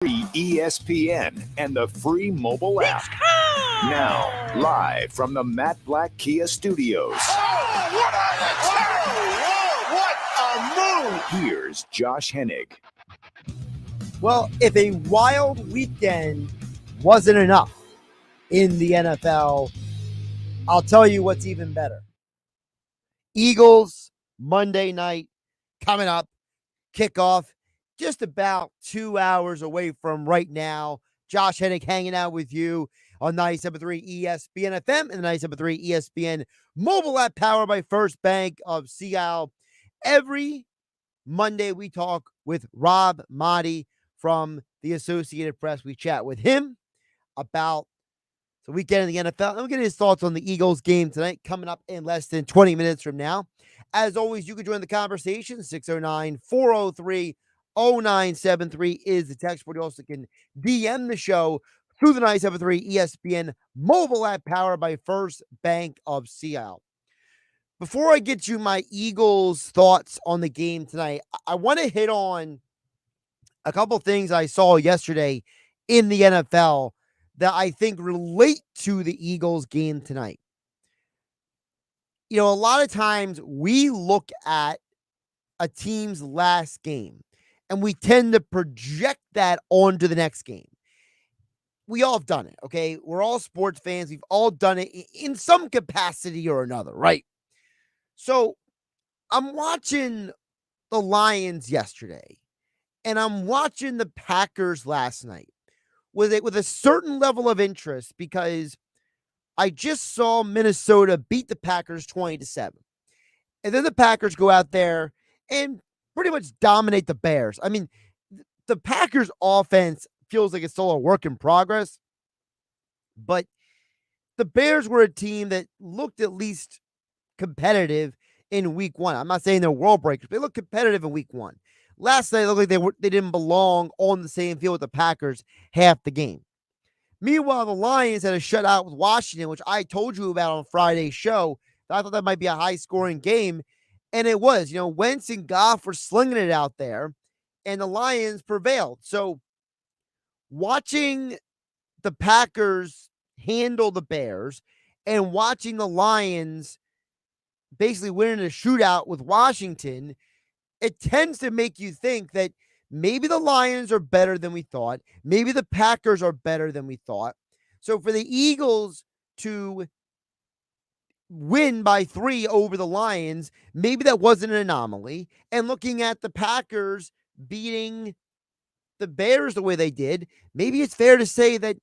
Free ESPN and the free mobile app. Now, live from the Matt Black Kia Studios. What a move! Here's Josh Hennig. Well, if a wild weekend wasn't enough in the NFL, I'll tell you what's even better. Eagles, Monday night, coming up, kickoff, just about 2 hours away from right now. Josh Hennig hanging out with you on 97.3 ESPN FM and the 97.3 ESPN mobile app powered by First Bank of Seattle. Every Monday, we talk with Rob Maaddi from the Associated Press. We chat with him about the weekend in the NFL, and we'll get his thoughts on the Eagles game tonight, coming up in less than 20 minutes from now. As always, you can join the conversation. 609-403-0973 is the text board. You also can DM the show through the 97.3 ESPN mobile app powered by First Bank of Seattle. Before I get you my Eagles thoughts on the game tonight, I want to hit on a couple things I saw yesterday in the NFL that I think relate to the Eagles game tonight. You know, a lot of times we look at a team's last game and we tend to project that onto the next game. We all have done it, okay? We're all sports fans. We've all done it in some capacity or another, right? So I'm watching the Lions yesterday, and I'm watching the Packers last night with a certain level of interest because I just saw Minnesota beat the Packers 20-7. And then the Packers go out there and pretty much dominate the Bears. I mean, the Packers offense feels like it's still a work in progress, but the Bears were a team that looked at least competitive in week one. I'm not saying they're world breakers, but they look competitive in week one. Last night, it looked like they didn't belong on the same field with the Packers half the game. Meanwhile, the Lions had a shutout with Washington, which I told you about on Friday's show. I thought that might be a high-scoring game, and it was. You know, Wentz and Goff were slinging it out there, and the Lions prevailed. So watching the Packers handle the Bears and watching the Lions basically winning a shootout with Washington, it tends to make you think that maybe the Lions are better than we thought. Maybe the Packers are better than we thought. So for the Eagles to win by 3 over the Lions, maybe that wasn't an anomaly. And looking at the Packers beating the Bears the way they did, maybe it's fair to say that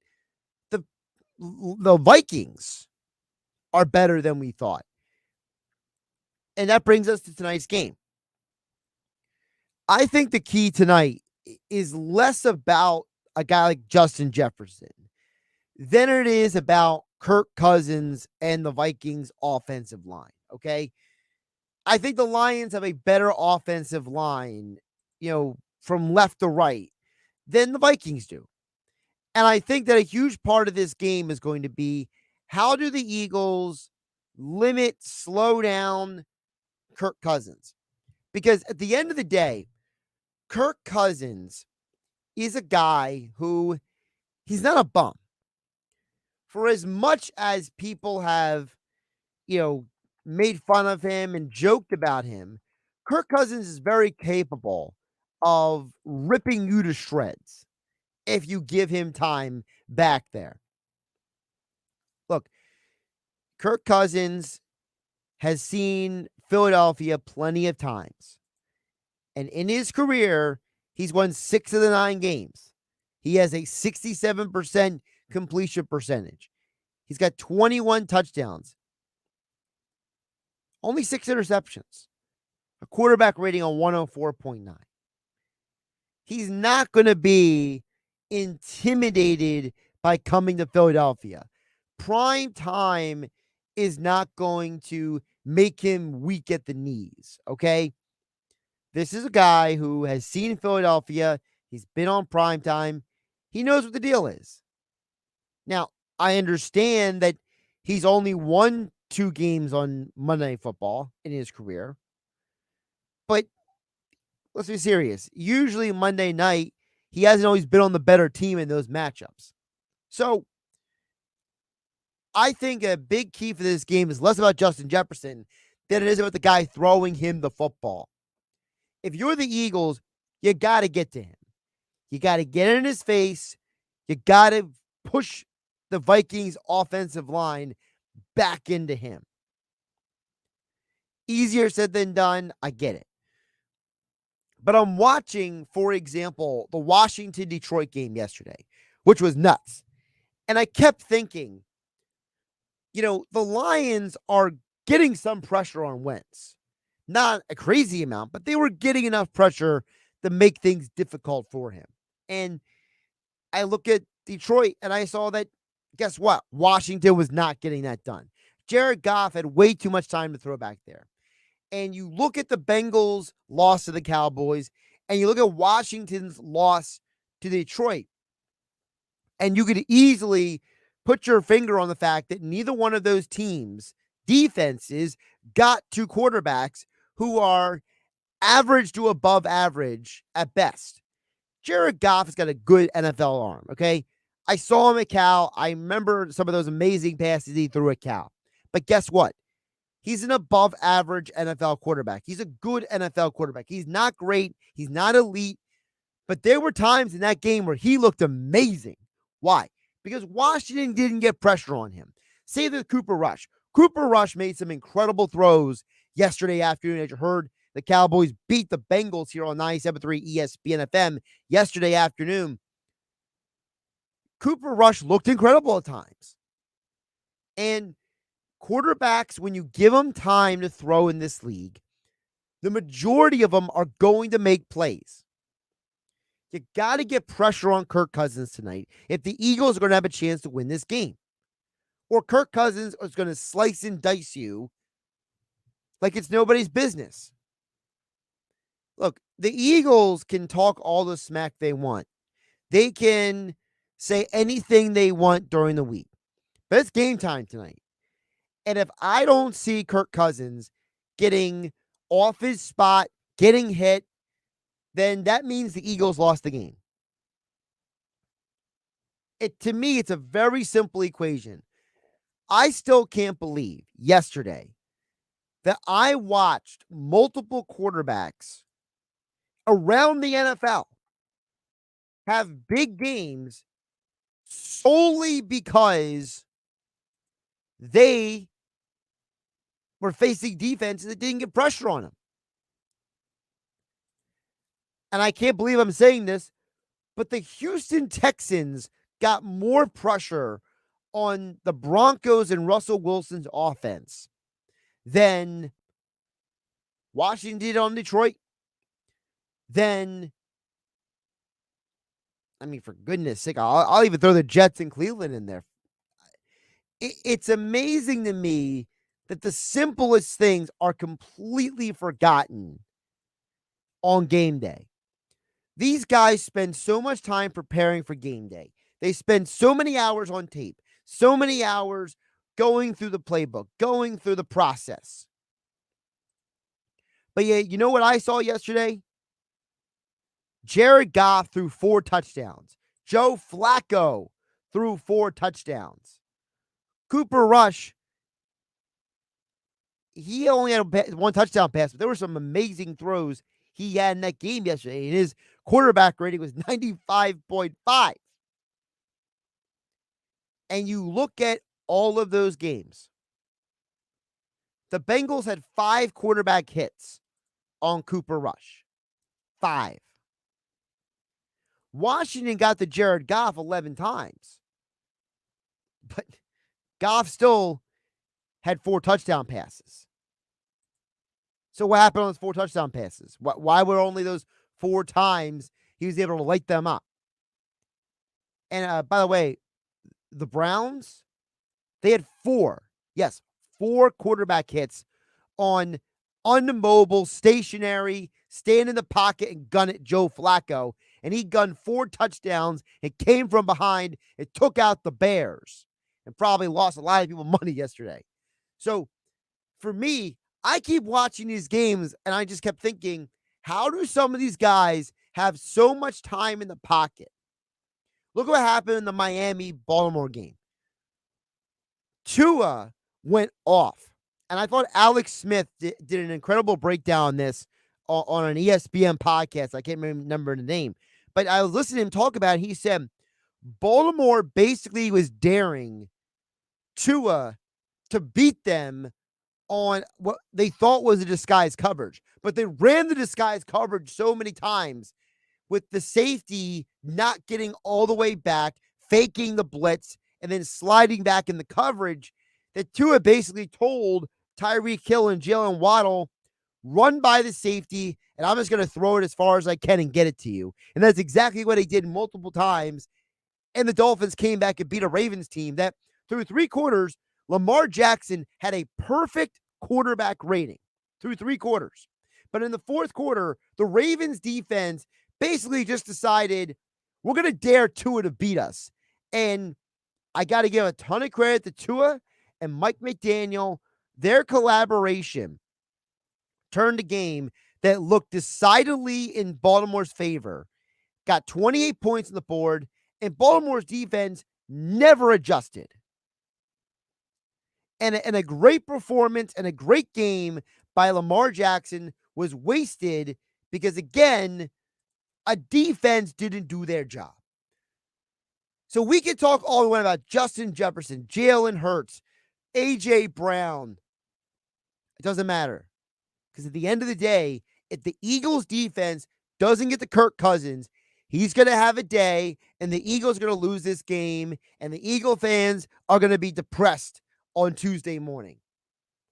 the Vikings are better than we thought. And that brings us to tonight's game. I think the key tonight is less about a guy like Justin Jefferson than it is about Kirk Cousins and the Vikings offensive line, okay? I think the Lions have a better offensive line, you know, from left to right than the Vikings do. And I think that a huge part of this game is going to be how do the Eagles slow down Kirk Cousins? Because at the end of the day, Kirk Cousins is a guy who he's not a bum. For as much as people have, you know, made fun of him and joked about him, Kirk Cousins is very capable of ripping you to shreds if you give him time back there. Look, Kirk Cousins has seen Philadelphia plenty of times. And in his career, he's won 6 of the 9 games. He has a 67% completion percentage. He's got 21 touchdowns. Only 6 interceptions. A quarterback rating on 104.9. He's not going to be intimidated by coming to Philadelphia. Prime time is not going to make him weak at the knees, okay? This is a guy who has seen Philadelphia. He's been on prime time. He knows what the deal is. Now, I understand that he's only won 2 games on Monday Night Football in his career. But let's be serious. Usually Monday night he hasn't always been on the better team in those matchups. So I think a big key for this game is less about Justin Jefferson than it is about the guy throwing him the football. If you're the Eagles, you got to get to him. You got to get in his face. You got to push the Vikings offensive line back into him. Easier said than done. I get it. But I'm watching, for example, the Washington-Detroit game yesterday, which was nuts. And I kept thinking, the Lions are getting some pressure on Wentz. Not a crazy amount, but they were getting enough pressure to make things difficult for him. And I look at Detroit and I saw that, guess what? Washington was not getting that done. Jared Goff had way too much time to throw back there. And you look at the Bengals' loss to the Cowboys, and you look at Washington's loss to Detroit, and you could easily put your finger on the fact that neither one of those teams' defenses got two quarterbacks who are average to above average at best. Jared Goff has got a good NFL arm, okay? I saw him at Cal. I remember some of those amazing passes he threw at Cal. But guess what? He's an above average NFL quarterback. He's a good NFL quarterback. He's not great. He's not elite. But there were times in that game where he looked amazing. Why? Because Washington didn't get pressure on him. Save with Cooper Rush. Cooper Rush made some incredible throws yesterday afternoon. As you heard, the Cowboys beat the Bengals here on 97.3 ESPN FM yesterday afternoon. Cooper Rush looked incredible at times. And quarterbacks, when you give them time to throw in this league, the majority of them are going to make plays. You got to get pressure on Kirk Cousins tonight if the Eagles are going to have a chance to win this game. Or Kirk Cousins is going to slice and dice you like it's nobody's business. Look, the Eagles can talk all the smack they want. They can say anything they want during the week. But it's game time tonight. And if I don't see Kirk Cousins getting off his spot, getting hit, then that means the Eagles lost the game. To me, it's a very simple equation. I still can't believe yesterday that I watched multiple quarterbacks around the NFL have big games solely because they were facing defenses that didn't get pressure on them. And I can't believe I'm saying this, but the Houston Texans got more pressure on the Broncos and Russell Wilson's offense than Washington did on Detroit. Then, for goodness sake, I'll even throw the Jets and Cleveland in there. It's amazing to me that the simplest things are completely forgotten on game day. These guys spend so much time preparing for game day. They spend so many hours on tape, so many hours going through the playbook, going through the process. But yeah, you know what I saw yesterday? Jared Goff threw 4 touchdowns. Joe Flacco threw 4 touchdowns. Cooper Rush, he only had 1 touchdown pass, but there were some amazing throws he had in that game yesterday. And his quarterback rating was 95.5. And you look at all of those games. The Bengals had 5 quarterback hits on Cooper Rush. 5. Washington got to Jared Goff 11 times. But Goff still had 4 touchdown passes. So what happened on those 4 touchdown passes? Why were only those 4 times he was able to light them up? And by the way, the Browns, they had 4 quarterback hits on unmobile, stationary, stand in the pocket and gun it Joe Flacco. And he gunned 4 touchdowns. It came from behind. It took out the Bears and probably lost a lot of people money yesterday. So for me, I keep watching these games and I just kept thinking, how do some of these guys have so much time in the pocket. Look what happened in the Miami-Baltimore game. Tua went off. And I thought Alex Smith did an incredible breakdown on this on an ESPN podcast. I can't remember the name. But I was listening to him talk about it. He said Baltimore basically was daring Tua to beat them on what they thought was a disguise coverage. But they ran the disguise coverage so many times with the safety not getting all the way back, faking the blitz, and then sliding back in the coverage, that Tua basically told Tyreek Hill and Jalen Waddle, run by the safety, and I'm just going to throw it as far as I can and get it to you. And that's exactly what he did multiple times. And the Dolphins came back and beat a Ravens team that through 3 quarters, Lamar Jackson had a perfect quarterback rating through 3 quarters. But in the 4th quarter, the Ravens defense basically just decided, we're going to dare Tua to beat us. And I got to give a ton of credit to Tua and Mike McDaniel. Their collaboration turned a game that looked decidedly in Baltimore's favor, got 28 points on the board, and Baltimore's defense never adjusted. And a great performance and a great game by Lamar Jackson was wasted because, again, a defense didn't do their job. So we can talk all the way about Justin Jefferson, Jalen Hurts, A.J. Brown. It doesn't matter. Because at the end of the day, if the Eagles defense doesn't get to Kirk Cousins, he's going to have a day, and the Eagles are going to lose this game, and the Eagle fans are going to be depressed on Tuesday morning.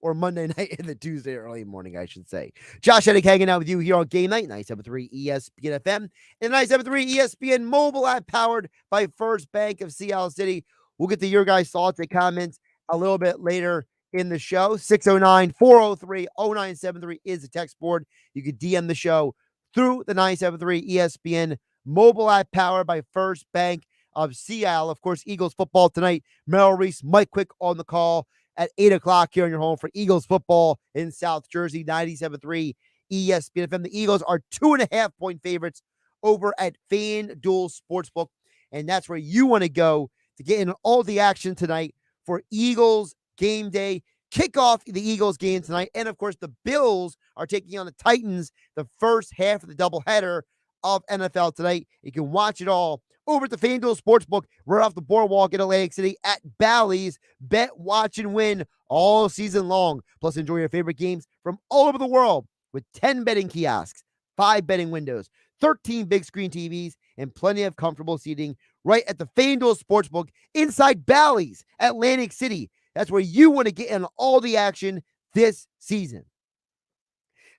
Or Monday night in the Tuesday early morning, I should say. Josh Hennig hanging out with you here on Game Night, 97.3 ESPN FM, and 97.3 ESPN mobile app powered by First Bank of Seattle City. We'll get to your guys' thoughts and comments a little bit later in the show. 609-403-0973 is the text board. You can DM the show through the 97.3 ESPN mobile app powered by First Bank of Seattle. Of course, Eagles football tonight. Merrill Reese, Mike Quick on the call at 8 o'clock here on your home for Eagles football in South Jersey, 97.3 ESPN FM. The Eagles are 2.5-point favorites over at FanDuel Sportsbook, and that's where you want to go to get in all the action tonight for Eagles game day. Kick off the Eagles game tonight, and of course, the Bills are taking on the Titans the first half of the doubleheader of NFL tonight. You can watch it all over at the FanDuel Sportsbook right off the boardwalk in Atlantic City at Bally's. Bet, watch, and win all season long. Plus, enjoy your favorite games from all over the world with 10 betting kiosks, 5 betting windows, 13 big screen TVs, and plenty of comfortable seating right at the FanDuel Sportsbook inside Bally's, Atlantic City. That's where you want to get in all the action this season.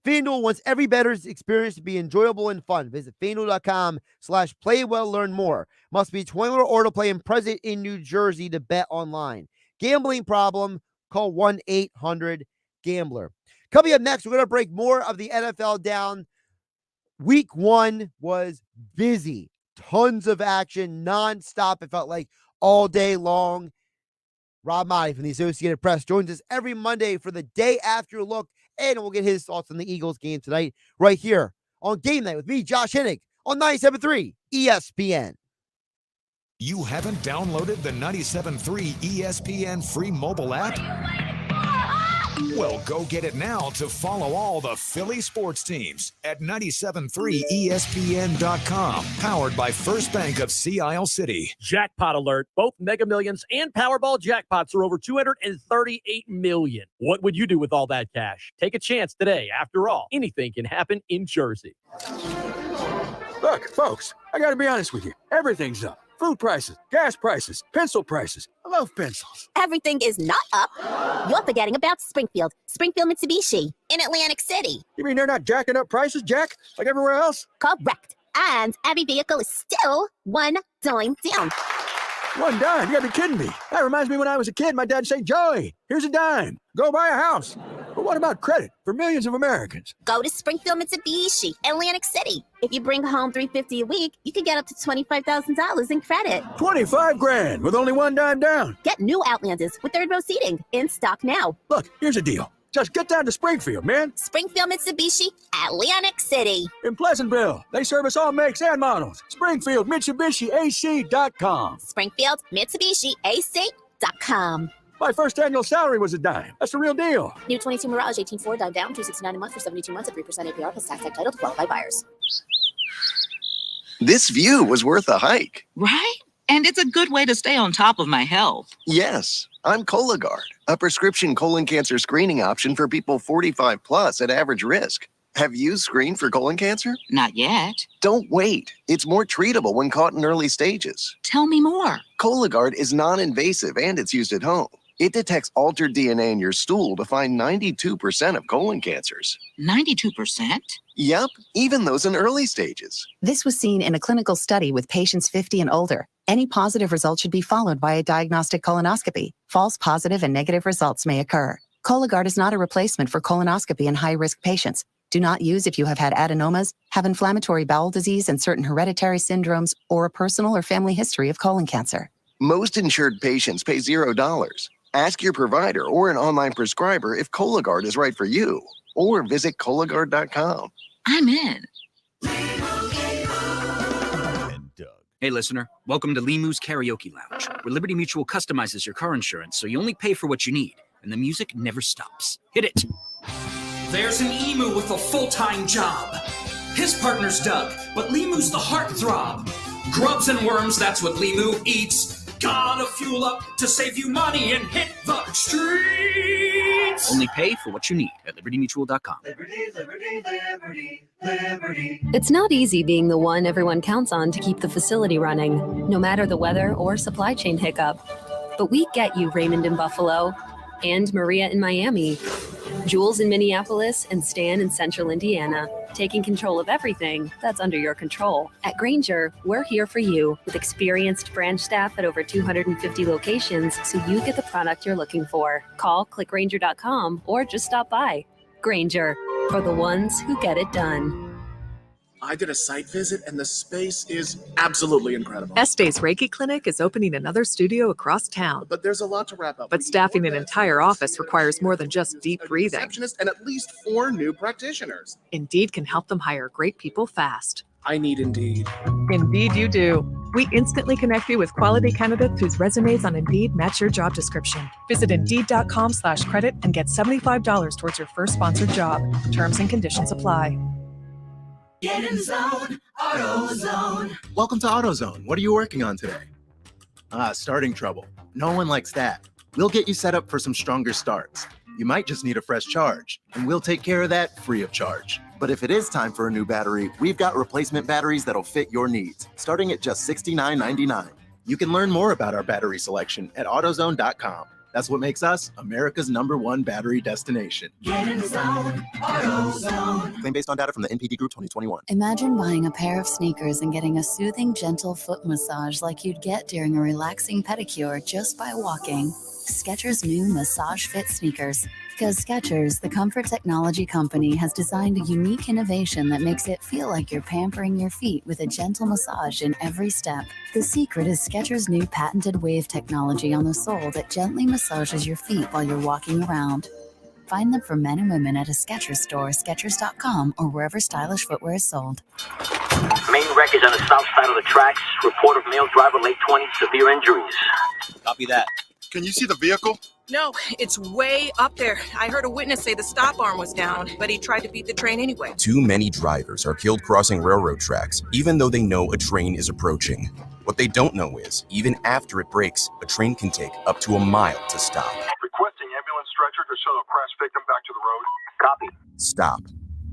FanDuel wants every bettor's experience to be enjoyable and fun. Visit FanDuel.com/playwell. Learn more. Must be 21 or to play and present in New Jersey to bet online. Gambling problem? Call 1-800-GAMBLER. Coming up next, we're going to break more of the NFL down. Week 1 was busy. Tons of action, nonstop. It felt like all day long. Rob Maaddi from the Associated Press joins us every Monday for the day after look, and we'll get his thoughts on the Eagles game tonight right here on Game Night with me, Josh Hennig, on 97.3 ESPN. You haven't downloaded the 97.3 ESPN free mobile app? Well, go get it now to follow all the Philly sports teams at 97.3ESPN.com. Powered by First Bank of Seattle City. Jackpot alert. Both Mega Millions and Powerball jackpots are over $238 million. What would you do with all that cash? Take a chance today. After all, anything can happen in Jersey. Look, folks, I got to be honest with you. Everything's up. Food prices, gas prices, pencil prices. I love pencils. Everything is not up. You're forgetting about Springfield Mitsubishi in Atlantic City. You mean they're not jacking up prices, Jack, like everywhere else? Correct. And every vehicle is still $1 down. $1? You gotta be kidding me. That reminds me when I was a kid, my dad said, Joey, here's a dime. Go buy a house. But what about credit for millions of Americans? Go to Springfield Mitsubishi, Atlantic City. If you bring home $350 a week, you can get up to $25,000 in credit. $25,000 with only $1 down. Get new Outlanders with third row seating in stock now. Look, here's a deal. Just get down to Springfield, man. Springfield Mitsubishi, Atlantic City. In Pleasantville, they service all makes and models. Springfield MitsubishiAC.com. Springfield Mitsubishi AC.com. My first annual salary was a dime. That's the real deal. New 22 Mirage 18.4 dive down, $269 a month for 72 months at 3% APR plus tax title to qualified buyers. This view was worth a hike. Right? And it's a good way to stay on top of my health. Yes, I'm Cologuard, a prescription colon cancer screening option for people 45 plus at average risk. Have you screened for colon cancer? Not yet. Don't wait. It's more treatable when caught in early stages. Tell me more. Cologuard is non-invasive and it's used at home. It detects altered DNA in your stool to find 92% of colon cancers. 92%? Yep, even those in early stages. This was seen in a clinical study with patients 50 and older. Any positive result should be followed by a diagnostic colonoscopy. False positive and negative results may occur. Cologuard is not a replacement for colonoscopy in high-risk patients. Do not use if you have had adenomas, have inflammatory bowel disease and certain hereditary syndromes, or a personal or family history of colon cancer. Most insured patients pay $0. Ask your provider or an online prescriber if Cologuard is right for you, or visit Cologuard.com. I'm in. Hey, listener. Welcome to Limu's Karaoke Lounge, where Liberty Mutual customizes your car insurance so you only pay for what you need, and the music never stops. Hit it. There's an emu with a full-time job. His partner's Doug, but Limu's the heartthrob. Grubs and worms, that's what Limu eats. Gotta fuel up to save you money and hit the streets. Only pay for what you need at libertymutual.com. Liberty, liberty, liberty, liberty. It's not easy being the one everyone counts on to keep the facility running, no matter the weather or supply chain hiccup. But we get you, Raymond in Buffalo, and Maria in Miami, Jules in Minneapolis, and Stan in Central Indiana, taking control of everything that's under your control. At Grainger, we're here for you with experienced branch staff at over 250 locations so you get the product you're looking for. Call, click Grainger.com, or just stop by. Grainger, for the ones who get it done. I did a site visit and the space is absolutely incredible. Este's Reiki Clinic is opening another studio across town. But there's a lot to wrap up. But staffing an entire office requires more than just deep breathing. Receptionist and at least 4 new practitioners. Indeed can help them hire great people fast. I need Indeed. Indeed you do. We instantly connect you with quality candidates whose resumes on Indeed match your job description. Visit Indeed.com/credit and get $75 towards your first sponsored job. Terms and conditions apply. Get in the zone, AutoZone. Welcome to AutoZone. What are you working on today? Starting trouble. No one likes that. We'll get you set up for some stronger starts. You might just need a fresh charge, and we'll take care of that free of charge. But if it is time for a new battery, we've got replacement batteries that'll fit your needs, starting at just $69.99. You can learn more about our battery selection at AutoZone.com. That's what makes us America's #1 battery destination. Get in the zone, AutoZone. Claim based on data from the NPD Group 2021. Imagine buying a pair of sneakers and getting a soothing, gentle foot massage like you'd get during a relaxing pedicure just by walking. Skechers' new Massage Fit sneakers. Because Skechers, the comfort technology company, has designed a unique innovation that makes it feel like you're pampering your feet with a gentle massage in every step. The secret is Skechers' new patented wave technology on the sole that gently massages your feet while you're walking around. Find them for men and women at a Skechers store, Skechers.com, or wherever stylish footwear is sold. Main wreckage on the south side of the tracks. Report of male driver, late 20s, severe injuries. Copy that. Can you see the vehicle? No, it's way up there. I heard a witness say the stop arm was down, but he tried to beat the train anyway. Too many drivers are killed crossing railroad tracks, even though they know a train is approaching. What they don't know is, even after it breaks, a train can take up to a mile to stop. Requesting ambulance stretcher to shuttle a crash victim back to the road. Copy. Stop.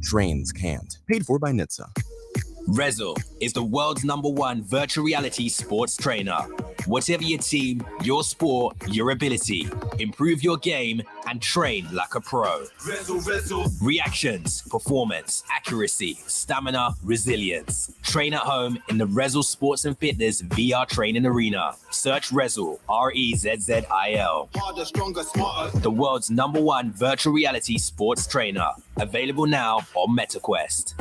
Trains can't. Paid for by NHTSA. Rezzle is the world's #1 virtual reality sports trainer. Whatever your team, your sport, your ability, improve your game and train like a pro. Rezzle. Reactions, performance, accuracy, stamina, resilience. Train at home in the Rezzle Sports and Fitness VR training arena. Search Rezzle, REZZIL. Harder, stronger, smarter. The world's #1 virtual reality sports trainer. Available now on MetaQuest.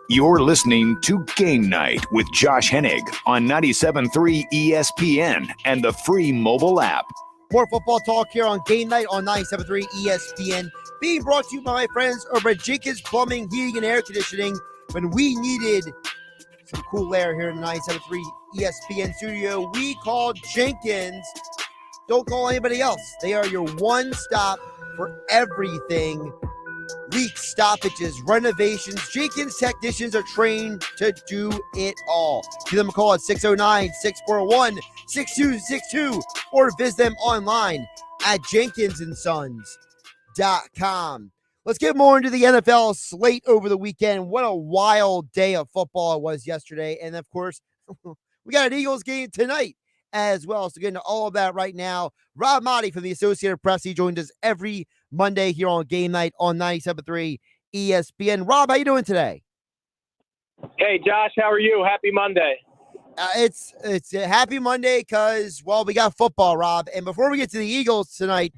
You're listening to Game Night with Josh Hennig on 97.3 ESPN and the free mobile app. More football talk here on Game Night on 97.3 ESPN. Being brought to you by my friends over at Jenkins Plumbing, Heating, and Air Conditioning. When we needed some cool air here in the 97.3 ESPN studio, we called Jenkins. Don't call anybody else. They are your one stop for everything. Leaks, stoppages, renovations. Jenkins technicians are trained to do it all. Give them a call at 609-641-6262 or visit them online at jenkinsandsons.com. Let's get more into the NFL slate over the weekend. What a wild day of football it was yesterday. And, of course, we got an Eagles game tonight as well. So, get into all of that right now. Rob Maaddi from the Associated Press. He joins us every Monday here on Game Night on 97.3 ESPN. Rob, how you doing today? Hey, Josh, how are you? Happy Monday. It's a happy Monday because, well, we got football, Rob. And before we get to the Eagles tonight,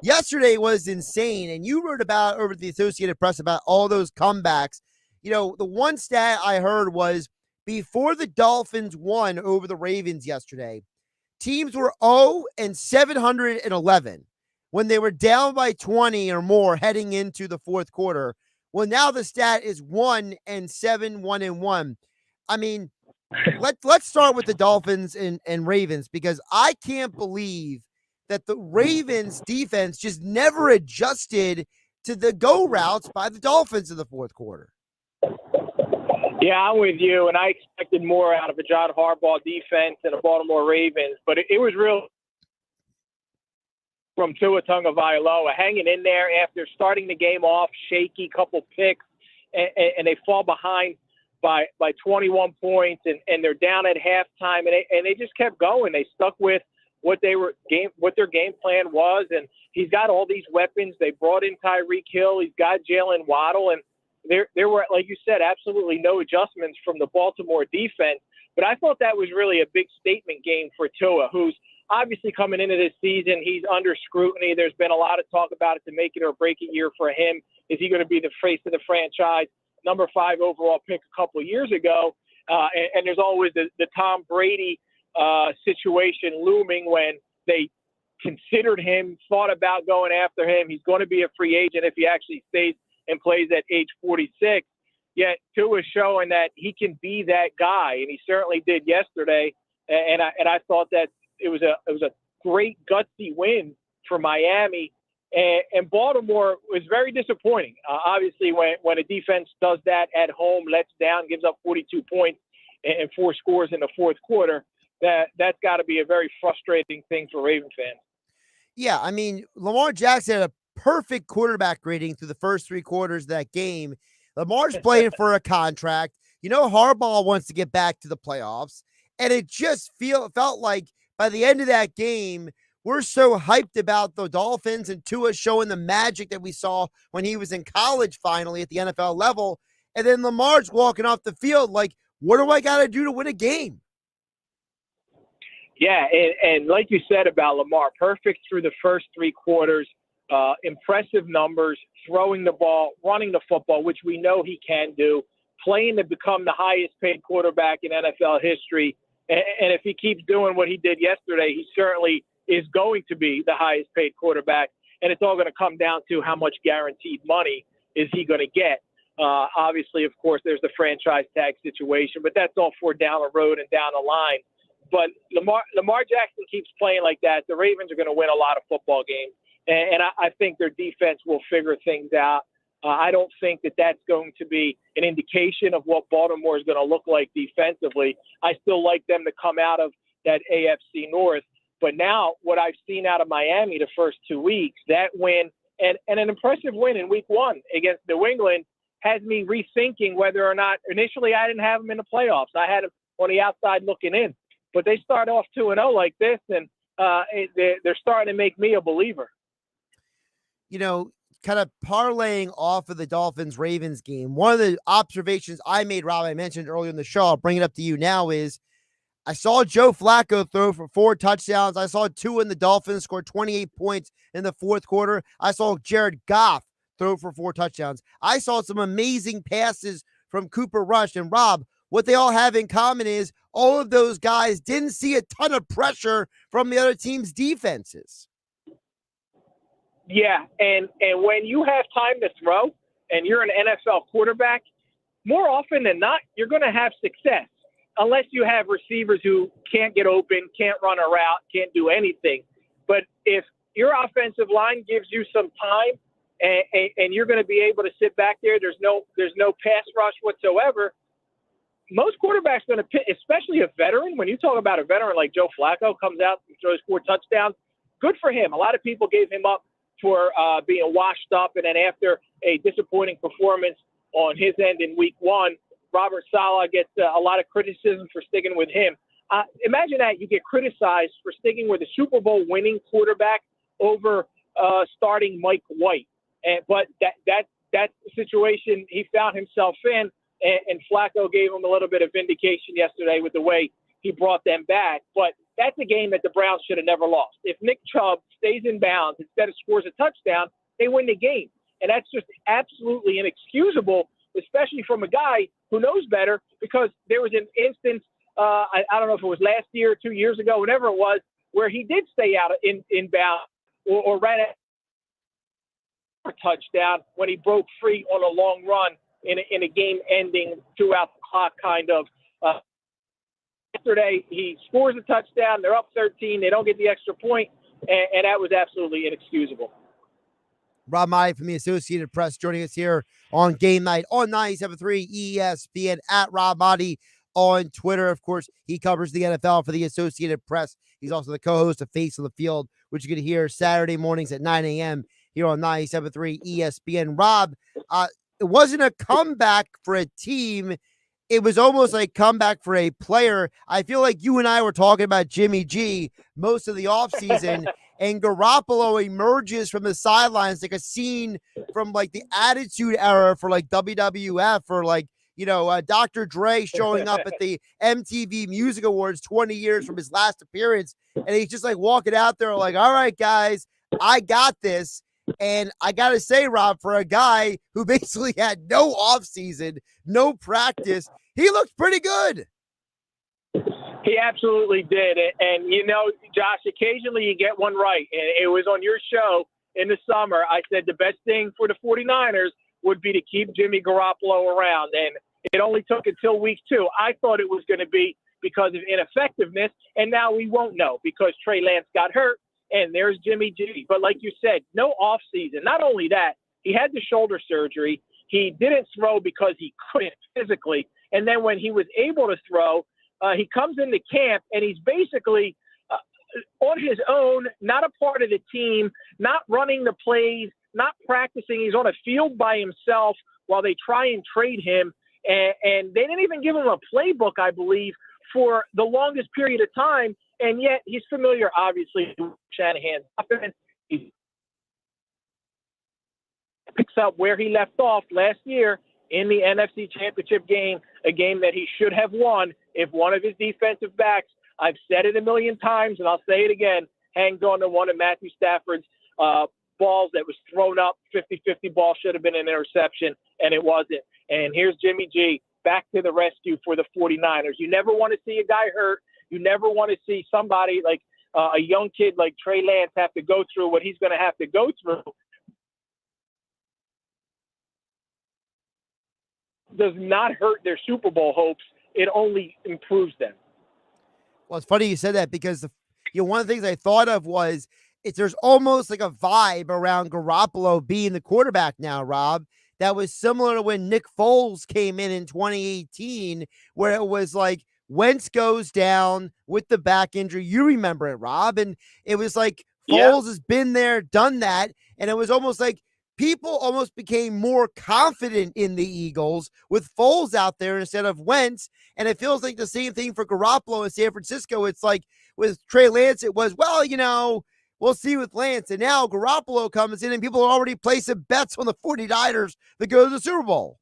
yesterday was insane. And you wrote about over the Associated Press about all those comebacks. You know, the one stat I heard was before the Dolphins won over the Ravens yesterday, teams were 0-711 when they were down by 20 or more heading into the fourth quarter. Well, now the stat is 1-7, 1-1. I mean, let's start with the Dolphins and Ravens, because I can't believe that the Ravens defense just never adjusted to the go routes by the Dolphins in the fourth quarter. Yeah, I'm with you, and I expected more out of a John Harbaugh defense and the Baltimore Ravens, but it was real from Tua Tagovailoa hanging in there after starting the game off shaky, couple picks, and they fall behind by 21 points, and they're down at halftime, and they just kept going. They stuck with what their game plan was, and he's got all these weapons. They brought in Tyreek Hill. He's got Jalen Waddle, and there were, like you said, absolutely no adjustments from the Baltimore defense. But I thought that was really a big statement game for Tua, who's obviously coming into this season. He's under scrutiny. There's been a lot of talk about it to make it or break it year for him. Is he going to be the face of the franchise? Number 5 overall pick a couple of years ago. And there's always the Tom Brady situation looming when they considered him, thought about going after him. He's going to be a free agent if he actually stays and plays at age 46. Yet Tua is showing that he can be that guy, and he certainly did yesterday. And I thought that it was a great gutsy win for Miami. And Baltimore was very disappointing. Obviously, when a defense does that at home, lets down, gives up 42 points and 4 scores in the fourth quarter, that's got to be a very frustrating thing for Raven fans. Yeah, I mean, Lamar Jackson had a perfect quarterback rating through the first 3 quarters of that game. Lamar's playing for a contract. You know, Harbaugh wants to get back to the playoffs, and it just felt like by the end of that game, we're so hyped about the Dolphins and Tua showing the magic that we saw when he was in college finally at the NFL level, and then Lamar's walking off the field like, what do I got to do to win a game? Yeah, and like you said about Lamar, perfect through the first 3 quarters. Impressive numbers, throwing the ball, running the football, which we know he can do, playing to become the highest paid quarterback in NFL history. And if he keeps doing what he did yesterday, he certainly is going to be the highest paid quarterback. And it's all going to come down to how much guaranteed money is he going to get. Obviously, of course, there's the franchise tag situation, but that's all for down the road and down the line. But Lamar Jackson keeps playing like that, the Ravens are going to win a lot of football games. And I think their defense will figure things out. I don't think that that's going to be an indication of what Baltimore is going to look like defensively. I still like them to come out of that AFC North. But now what I've seen out of Miami the first 2 weeks, that win and an impressive win in week 1 against New England has me rethinking whether or not initially I didn't have them in the playoffs. I had them on the outside looking in. But they start off 2-0 like this, and they're starting to make me a believer. You know, kind of parlaying off of the Dolphins-Ravens game, one of the observations I made, Rob, I mentioned earlier in the show, I'll bring it up to you now, is I saw Joe Flacco throw for 4 touchdowns. I saw Tua and the Dolphins score 28 points in the fourth quarter. I saw Jared Goff throw for 4 touchdowns. I saw some amazing passes from Cooper Rush. And Rob, what they all have in common is all of those guys didn't see a ton of pressure from the other team's defenses. Yeah, and when you have time to throw and you're an NFL quarterback, more often than not, you're going to have success unless you have receivers who can't get open, can't run a route, can't do anything. But if your offensive line gives you some time and you're going to be able to sit back there, there's no pass rush whatsoever, most quarterbacks are going to pit, especially a veteran. When you talk about a veteran like Joe Flacco comes out and throws 4 touchdowns, good for him. A lot of people gave him up for being washed up, and then after a disappointing performance on his end in week 1, Robert Saleh gets a lot of criticism for sticking with him. Imagine that you get criticized for sticking with a Super Bowl winning quarterback over starting Mike White. But that's the situation he found himself in, and Flacco gave him a little bit of vindication yesterday with the way he brought them back. But that's a game that the Browns should have never lost. If Nick Chubb stays in bounds instead of scores a touchdown, they win the game. And that's just absolutely inexcusable, especially from a guy who knows better, because there was an instance, I don't know if it was last year or 2 years ago, whatever it was, where he did stay out in bounds or ran a touchdown when he broke free on a long run in a game-ending throughout the clock kind of. Yesterday, he scores a touchdown. They're up 13. They don't get the extra point, and that was absolutely inexcusable. Rob Maaddi from the Associated Press joining us here on Game Night on 97.3 ESPN, at Rob Maaddi on Twitter. Of course, he covers the NFL for the Associated Press. He's also the co-host of Face of the Field, which you can hear Saturday mornings at 9 a.m. here on 97.3 ESPN. Rob, it wasn't a comeback for a team. It was almost like comeback for a player. I feel like you and I were talking about Jimmy G most of the offseason, and Garoppolo emerges from the sidelines like a scene from like the Attitude Era for like WWF, or like, Dr. Dre showing up at the MTV Music Awards 20 years from his last appearance. And he's just like walking out there like, all right, guys, I got this. And I got to say, Rob, for a guy who basically had no offseason, no practice, he looked pretty good. He absolutely did. And, Josh, occasionally you get one right. And it was on your show in the summer. I said the best thing for the 49ers would be to keep Jimmy Garoppolo around. And it only took until week 2. I thought it was going to be because of ineffectiveness. And now we won't know because Trey Lance got hurt. And there's Jimmy G. But like you said, no offseason. Not only that, he had the shoulder surgery. He didn't throw because he couldn't physically. And then when he was able to throw, he comes into camp and he's basically on his own, not a part of the team, not running the plays, not practicing. He's on a field by himself while they try and trade him. And they didn't even give him a playbook, I believe, for the longest period of time. And yet he's familiar, obviously, with Shanahan's offense. He picks up where he left off last year in the NFC Championship game, a game that he should have won if one of his defensive backs, I've said it a million times, and I'll say it again, hangs on to one of Matthew Stafford's balls that was thrown up. 50-50 ball should have been an interception, and it wasn't. And here's Jimmy G back to the rescue for the 49ers. You never want to see a guy hurt. You never want to see somebody like a young kid like Trey Lance have to go through what he's going to have to go through. Does not hurt their Super Bowl hopes. It only improves them. Well, it's funny you said that because one of the things I thought of was there's almost like a vibe around Garoppolo being the quarterback now, Rob, that was similar to when Nick Foles came in 2018, where it was like Wentz goes down with the back injury. You remember it, Rob. And it was like Foles has been there, done that. And it was almost like people almost became more confident in the Eagles with Foles out there instead of Wentz. And it feels like the same thing for Garoppolo in San Francisco. It's like with Trey Lance, it was, we'll see with Lance. And now Garoppolo comes in and people are already placing bets on the 49ers that go to the Super Bowl.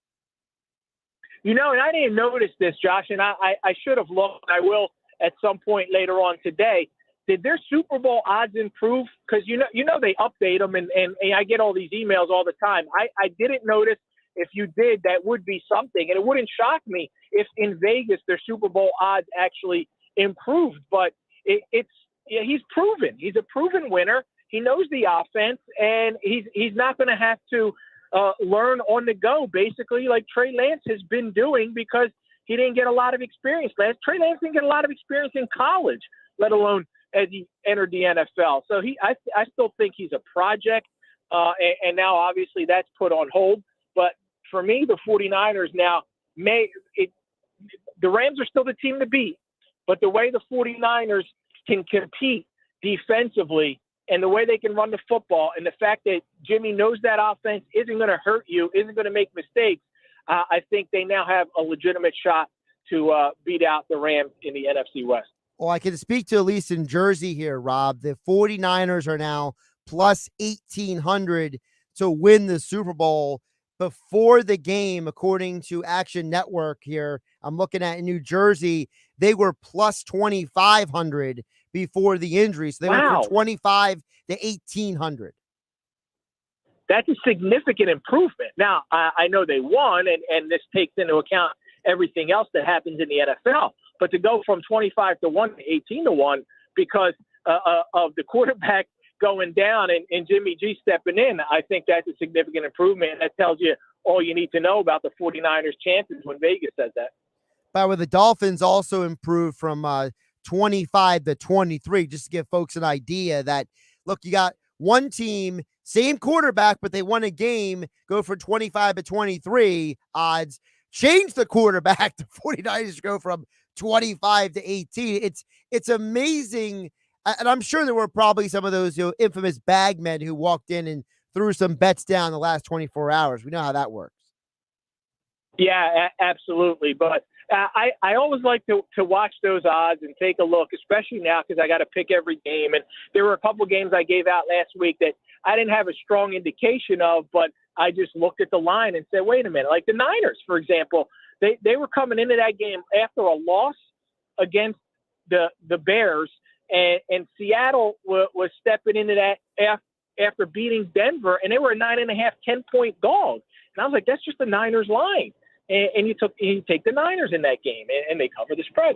And I didn't notice this, Josh, and I should have looked. I will at some point later on today. Did their Super Bowl odds improve? Because, they update them, and I get all these emails all the time. I didn't notice if you did, that would be something. And it wouldn't shock me if in Vegas their Super Bowl odds actually improved. But he's proven. He's a proven winner. He knows the offense, and he's not going to have to learn on the go, basically, like Trey Lance has been doing, because he didn't get a lot of experience. Trey Lance didn't get a lot of experience in college, let alone as he entered the NFL. So I still think he's a project, and now obviously that's put on hold. But for me, the 49ers now the Rams are still the team to beat, but the way the 49ers can compete defensively and the way they can run the football, and the fact that Jimmy knows that offense isn't going to hurt you, isn't going to make mistakes, I think they now have a legitimate shot to beat out the Rams in the NFC West. Well, I can speak to at least in Jersey here, Rob. The 49ers are now plus 1,800 to win the Super Bowl. Before the game, according to Action Network here, I'm looking at in New Jersey, they were plus 2,500 before the injury. So they went from 25 to 1,800. That's a significant improvement. Now, I know they won, and this takes into account everything else that happens in the NFL. But to go from 25 to 1 to 18 to 1 because of the quarterback going down and Jimmy G stepping in, I think that's a significant improvement. And that tells you all you need to know about the 49ers' chances when Vegas says that. By the way, the Dolphins also improved from 25 to 23, just to give folks an idea that, look, you got one team, same quarterback, but they won a game, go from 25 to 23 odds, change the quarterback. The 49ers go from 25 to 18. It's amazing. And I'm sure there were probably some of those infamous bagmen who walked in and threw some bets down the last 24 hours. We know how that works. Yeah, absolutely. But I always like to watch those odds and take a look, especially now because I got to pick every game. And there were a couple games I gave out last week that I didn't have a strong indication of, but I just looked at the line and said, wait a minute. Like the Niners, for example, they were coming into that game after a loss against the Bears, and Seattle was stepping into that after beating Denver, and they were a 9.5, 10-point dog. And I was like, that's just the Niners line. And you take the Niners in that game, and they cover the spread.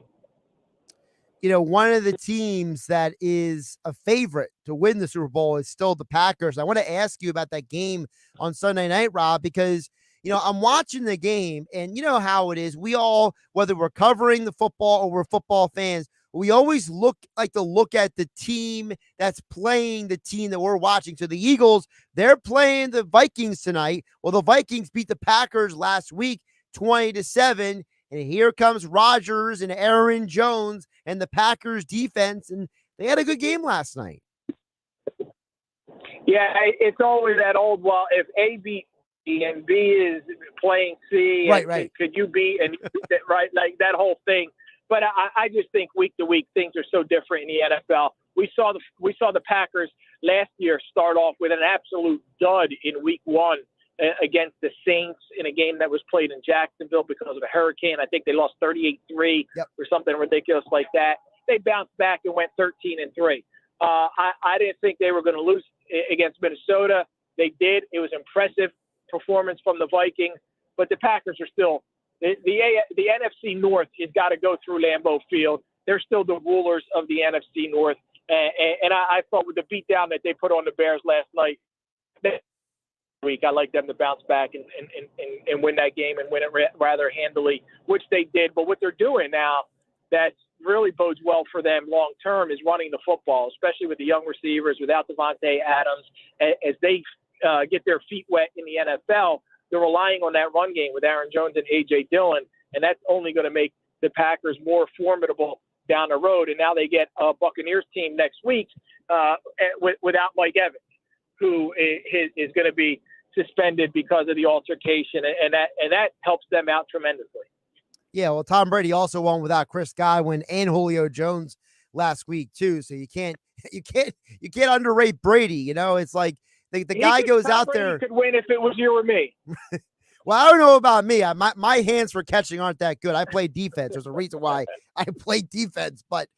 You know, one of the teams that is a favorite to win the Super Bowl is still the Packers. I want to ask you about that game on Sunday night, Rob, because, you know, I'm watching the game, and you know how it is. We all, whether we're covering the football or we're football fans, we always look at the team that's playing the team that we're watching. So the Eagles, they're playing the Vikings tonight. Well, the Vikings beat the Packers last week 20-7. And here comes Rodgers and Aaron Jones and the Packers defense. And they had a good game last night. Yeah, it's always that old, well, if A beat B and B is playing C, right. Could you beat, and right, like that whole thing. But I just think week to week things are so different in the NFL. We saw the Packers last year start off with an absolute dud in week one against the Saints in a game that was played in Jacksonville because of a hurricane. I think they lost 38-3 or something ridiculous like that. They bounced back and went 13-3. I didn't think they were going to lose against Minnesota. They did. It was impressive performance from the Vikings, but the Packers are still the NFC North has got to go through Lambeau Field. They're still the rulers of the NFC North. And I thought with the beatdown that they put on the Bears last night, I like them to bounce back and win that game and win it rather handily, which they did. But what they're doing now that really bodes well for them long term is running the football, especially with the young receivers, without Devontae Adams. As they get their feet wet in the NFL, they're relying on that run game with Aaron Jones and A.J. Dillon, and that's only going to make the Packers more formidable down the road. And now they get a Buccaneers team next week without Mike Evans, who is going to be suspended because of the altercation, and that helps them out tremendously. Yeah, well, Tom Brady also won without Chris Godwin and Julio Jones last week too. So you can't underrate Brady. You know, it's like the guy goes Tom out Brady there. Could win if it was you or me. Well, I don't know about me. My hands for catching aren't that good. I play defense. There's a reason why I play defense. But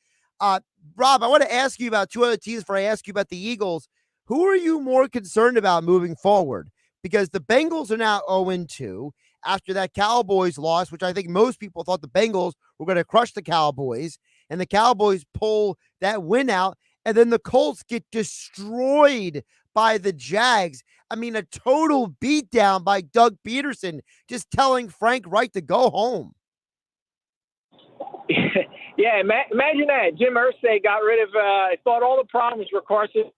Rob, I want to ask you about two other teams before I ask you about the Eagles. Who are you more concerned about moving forward? because the Bengals are now 0-2 after that Cowboys loss, which I think most people thought the Bengals were going to crush the Cowboys, and the Cowboys pull that win out, and then the Colts get destroyed by the Jags. I mean, a total beatdown by Doug Peterson, just telling Frank Reich to go home. Yeah, imagine that. Jim Irsay got rid of, thought all the problems were Carson,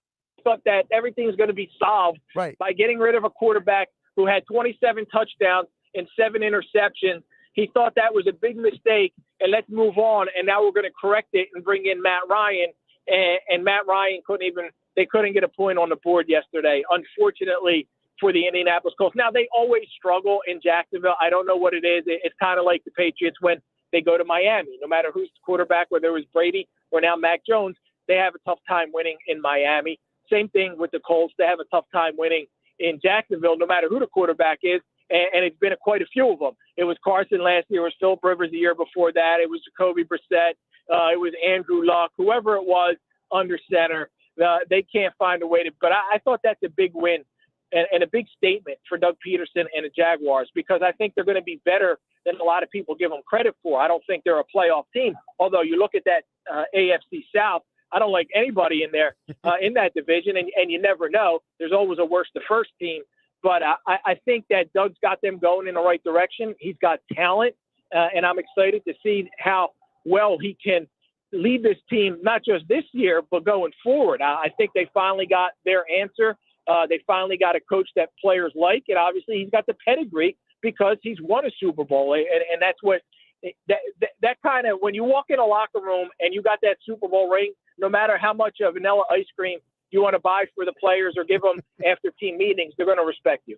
thought that everything's going to be solved by getting rid of a quarterback who had 27 touchdowns and 7 interceptions. He thought that was a big mistake, and let's move on. And now we're going to correct it and bring in Matt Ryan. And Matt Ryan couldn't get a point on the board yesterday, unfortunately, for the Indianapolis Colts. Now, they always struggle in Jacksonville. I don't know what it is. It's kind of like the Patriots when they go to Miami. No matter who's the quarterback, whether it was Brady or now Mac Jones, they have a tough time winning in Miami. Same thing with the Colts. They have a tough time winning in Jacksonville, no matter who the quarterback is. And it's been quite a few of them. It was Carson last year. It was Philip Rivers the year before that. It was Jacoby Brissett. It was Andrew Luck. Whoever it was under center, they can't find a way to. But I thought that's a big win and a big statement for Doug Peterson and the Jaguars, because I think they're going to be better than a lot of people give them credit for. I don't think they're a playoff team. Although you look at that AFC South, I don't like anybody in there in that division, and you never know. There's always a worse to first team. But I think that Doug's got them going in the right direction. He's got talent, and I'm excited to see how well he can lead this team, not just this year, but going forward. I think they finally got their answer. They finally got a coach that players like, and obviously he's got the pedigree because he's won a Super Bowl, and that's what that kind of, when you walk in a locker room and you got that Super Bowl ring, no matter how much of vanilla ice cream you want to buy for the players or give them after team meetings, they're going to respect you.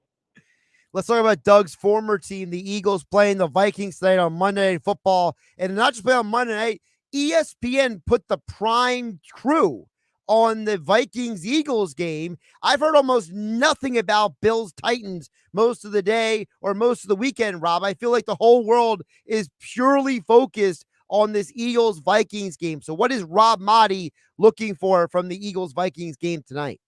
Let's talk about Doug's former team, the Eagles, playing the Vikings tonight on Monday Night Football. And not just play on Monday night, ESPN put the prime crew on the Vikings-Eagles game. I've heard almost nothing about Bills-Titans most of the day or most of the weekend, Rob. I feel like the whole world is purely focused on this Eagles-Vikings game. So what is Rob Maaddi looking for from the Eagles-Vikings game tonight?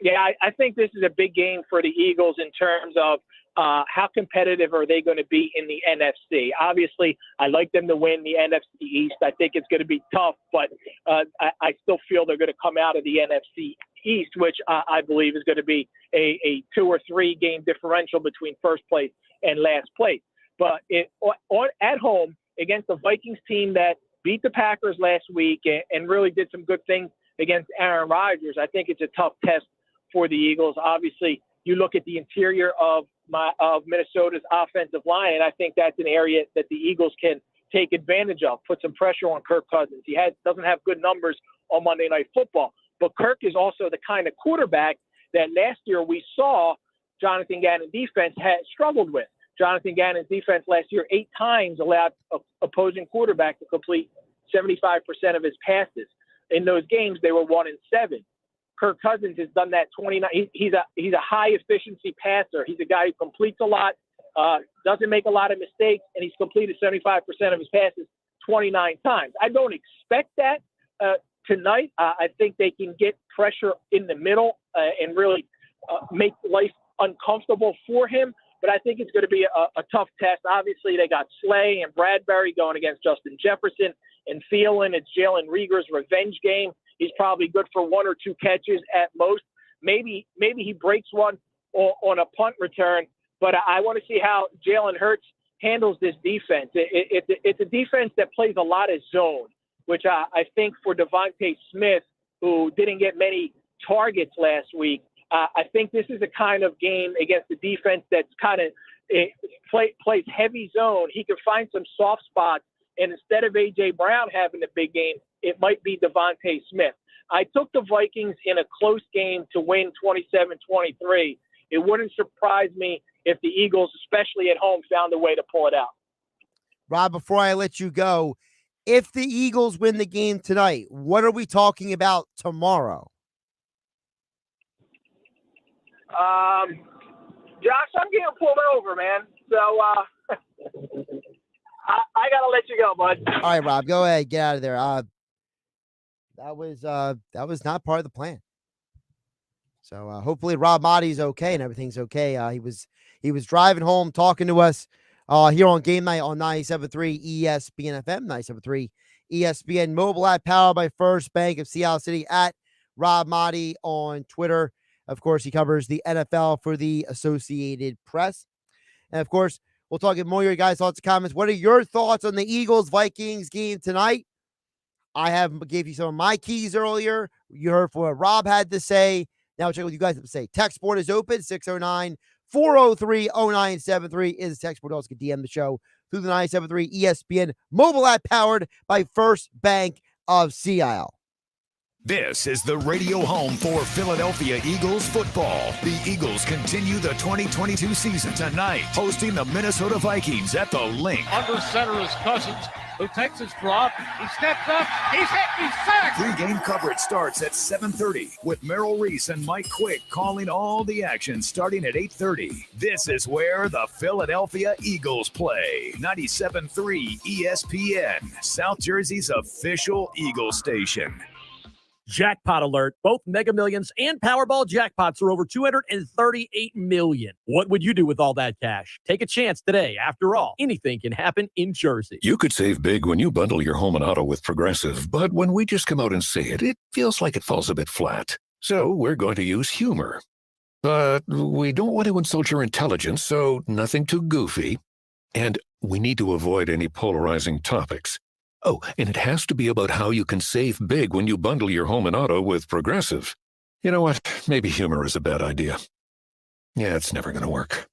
Yeah, I think this is a big game for the Eagles in terms of how competitive are they going to be in the NFC. Obviously, I like them to win the NFC East. I think it's going to be tough, but I still feel they're going to come out of the NFC East, which I believe is going to be a 2 or 3 game differential between first place and last place. But at home against the Vikings team that beat the Packers last week and really did some good things against Aaron Rodgers, I think it's a tough test for the Eagles. Obviously, you look at the interior of Minnesota's offensive line, and I think that's an area that the Eagles can take advantage of, put some pressure on Kirk Cousins. He doesn't have good numbers on Monday Night Football, but Kirk is also the kind of quarterback that last year we saw Jonathan Gannon's defense had struggled with. Jonathan Gannon's defense last year 8 times allowed opposing quarterback to complete 75% of his passes. In those games, they were 1-7. Kirk Cousins has done that 29. He's a high efficiency passer. He's a guy who completes a lot, doesn't make a lot of mistakes, and he's completed 75% of his passes 29 times. I don't expect that tonight. I think they can get pressure in the middle and really make life uncomfortable for him. But I think it's going to be a tough test. Obviously, they got Slay and Bradbury going against Justin Jefferson and Thielen. It's Jalen Reagor's revenge game. He's probably good for 1 or 2 catches at most. Maybe he breaks one on a punt return. But I want to see how Jalen Hurts handles this defense. It's a defense that plays a lot of zone, which I think for Devontae Smith, who didn't get many targets last week, I think this is a kind of game against the defense that's kind of plays heavy zone. He can find some soft spots, and instead of A.J. Brown having a big game, it might be Devontae Smith. I took the Vikings in a close game to win 27-23. It wouldn't surprise me if the Eagles, especially at home, found a way to pull it out. Rob, before I let you go, if the Eagles win the game tonight, what are we talking about tomorrow? Josh, I'm getting pulled over, man. So I got to let you go, bud. All right, Rob, go ahead. Get out of there. That was not part of the plan. So hopefully Rob Maaddi's okay and everything's okay. He was driving home talking to us here on Game Night on 97.3 ESPN FM, 97.3 ESPN mobile app, powered by First Bank of Seattle City, at Rob Maaddi on Twitter. Of course, he covers the NFL for the Associated Press. And of course, we'll talk about more of your guys' thoughts and comments. What are your thoughts on the Eagles-Vikings game tonight? I gave you some of my keys earlier. You heard what Rob had to say. Now we'll check what you guys have to say. Text board is open. 609-403-0973 is the text board. Also can DM the show through the 97.3 ESPN mobile app, powered by First Bank of Seattle. This is the radio home for Philadelphia Eagles football. The Eagles continue the 2022 season tonight, hosting the Minnesota Vikings at the Link. Under center is Cousins, who takes his drop. He steps up. He's hit. He's sacked. Pre-game coverage starts at 7:30 with Merrill Reese and Mike Quick calling all the action starting at 8:30. This is where the Philadelphia Eagles play. 97.3 ESPN, South Jersey's official Eagle station. Jackpot alert. Both Mega Millions and Powerball jackpots are over $238 million. What would you do with all that cash? Take a chance today. After all, anything can happen in Jersey. You could save big when you bundle your home and auto with Progressive, but when we just come out and say it, it feels like it falls a bit flat. So we're going to use humor. But we don't want to insult your intelligence, so nothing too goofy. And we need to avoid any polarizing topics. Oh, and it has to be about how you can save big when you bundle your home and auto with Progressive. You know what? Maybe humor is a bad idea. Yeah, it's never going to work.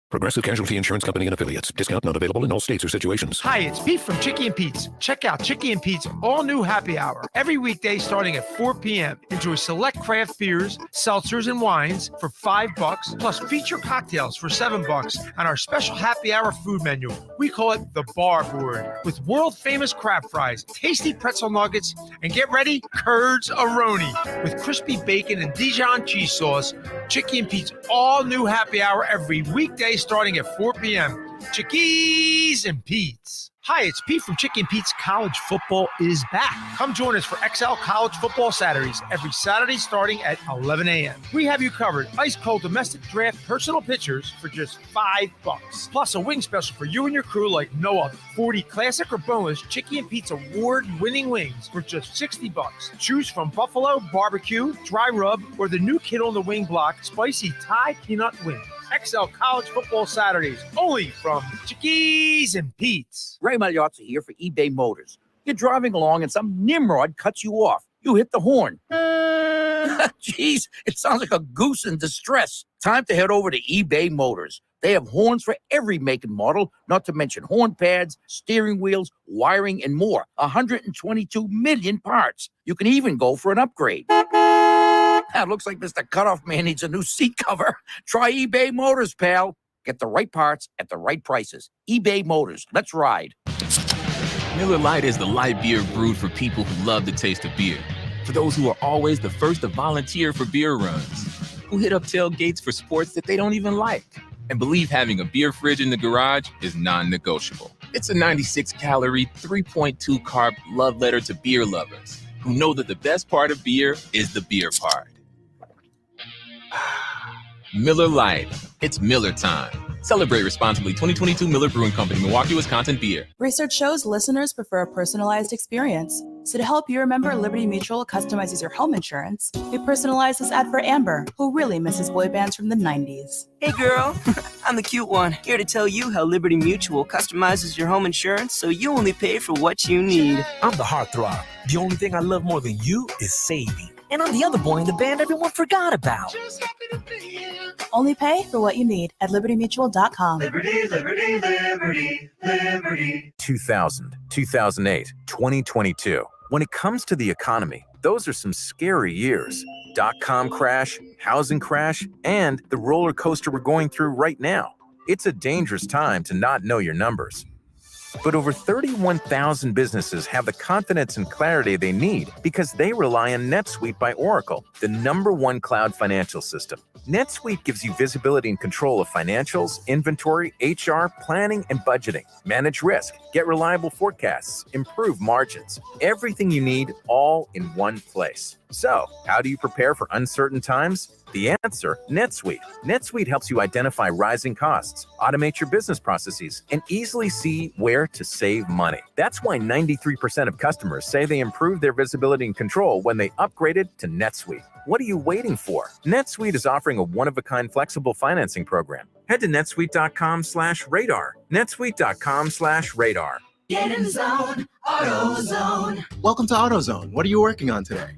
Progressive Casualty Insurance Company and Affiliates. Discount not available in all states or situations. Hi, it's Pete from Chicky and Pete's. Check out Chicky and Pete's all-new happy hour every weekday starting at 4 p.m. Enjoy select craft beers, seltzers, and wines for $5, plus feature cocktails for $7 on our special happy hour food menu. We call it the Bar Board, with world-famous crab fries, tasty pretzel nuggets, and get ready, Curds Aroni, with crispy bacon and Dijon cheese sauce. Chicky and Pete's all-new happy hour every weekday starting at 4 p.m. Chickies and Pete's. Hi, it's Pete from Chicky and Pete's. College football is back. Come join us for XL College Football Saturdays every Saturday starting at 11 a.m. We have you covered. Ice cold domestic draft personal pitchers for just $5. Plus a wing special for you and your crew like no other. 40 classic or boneless Chicky and Pete's award-winning wings for just $60. Choose from buffalo, barbecue, dry rub, or the new kid on the wing block, spicy Thai peanut wings. XL College Football Saturdays, only from Chickies and Pete's. Ray Magliozzi here for eBay Motors. You're driving along and some nimrod cuts you off. You hit the horn. Jeez, it sounds like a goose in distress. Time to head over to eBay Motors. They have horns for every make and model, not to mention horn pads, steering wheels, wiring, and more. 122 million parts. You can even go for an upgrade. It looks like Mr. Cutoff Man needs a new seat cover. Try eBay Motors, pal. Get the right parts at the right prices. eBay Motors. Let's ride. Miller Lite is the light beer brewed for people who love the taste of beer. For those who are always the first to volunteer for beer runs. Who hit up tailgates for sports that they don't even like. And believe having a beer fridge in the garage is non-negotiable. It's a 96-calorie, 3.2 carb love letter to beer lovers who know that the best part of beer is the beer part. Miller Lite. It's Miller time. Celebrate responsibly. 2022 Miller Brewing Company, Milwaukee, Wisconsin beer. Research shows listeners prefer a personalized experience. So to help you remember, Liberty Mutual customizes your home insurance. We personalized this ad for Amber, who really misses boy bands from the 90s. Hey girl, I'm the cute one, here to tell you how Liberty Mutual customizes your home insurance so you only pay for what you need. I'm the heartthrob. The only thing I love more than you is saving. And I'm the other boy in the band everyone forgot about. Only pay for what you need at libertymutual.com. Liberty, liberty, liberty, liberty. 2000, 2008, 2022. When it comes to the economy, those are some scary years. Dot-com crash, housing crash, and the roller coaster we're going through right now. It's a dangerous time to not know your numbers. But over 31,000 businesses have the confidence and clarity they need because they rely on NetSuite by Oracle, the #1 cloud financial system. NetSuite gives you visibility and control of financials, inventory, HR, planning, and budgeting. Manage risk, get reliable forecasts, improve margins. Everything you need all in one place. So, how do you prepare for uncertain times? The answer, NetSuite. NetSuite helps you identify rising costs, automate your business processes, and easily see where to save money. That's why 93% of customers say they improved their visibility and control when they upgraded to NetSuite. What are you waiting for? NetSuite is offering a one-of-a-kind flexible financing program. Head to netsuite.com/radar. netsuite.com/radar. Get in the zone, AutoZone. Welcome to AutoZone. What are you working on today?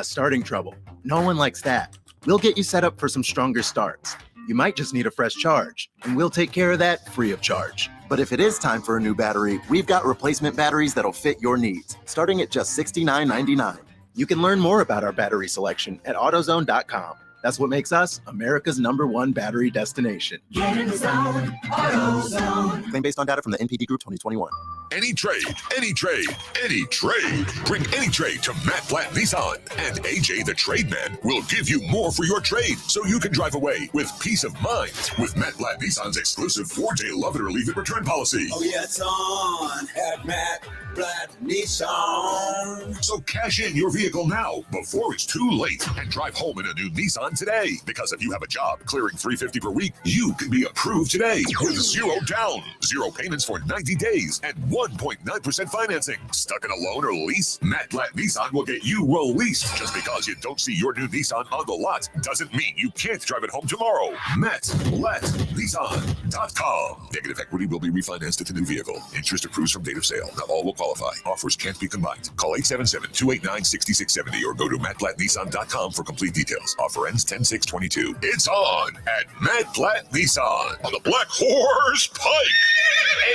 Starting trouble. No one likes that. We'll get you set up for some stronger starts. You might just need a fresh charge, and we'll take care of that free of charge. But if it is time for a new battery, we've got replacement batteries that'll fit your needs, starting at just $69.99. You can learn more about our battery selection at AutoZone.com. That's what makes us America's #1 battery destination. Get in the zone, AutoZone. Claim based on data from the NPD Group 2021. Any trade, any trade, any trade. Bring any trade to Matt Blatt Nissan, and AJ the Trade Man will give you more for your trade so you can drive away with peace of mind with Matt Blatt Nissan's exclusive 4-day love it or leave it return policy. Oh, yeah, it's on at Matt Blatt Nissan. So cash in your vehicle now before it's too late and drive home in a new Nissan today. Because if you have a job clearing $350 per week, you can be approved today with 0 down, 0 payments for 90 days, and 1.9% financing. Stuck in a loan or lease? Matt Blatt Nissan will get you released. Just because you don't see your new Nissan on the lot doesn't mean you can't drive it home tomorrow. MattBlattNissan.com. Negative equity will be refinanced at the new vehicle. Interest accrues from date of sale. Not all will qualify. Offers can't be combined. Call 877-289-6670 or go to MattBlattNissan.com for complete details. Offer ends 10/6/22. It's on at Matt Blatt Nissan on the Black Horse Pike,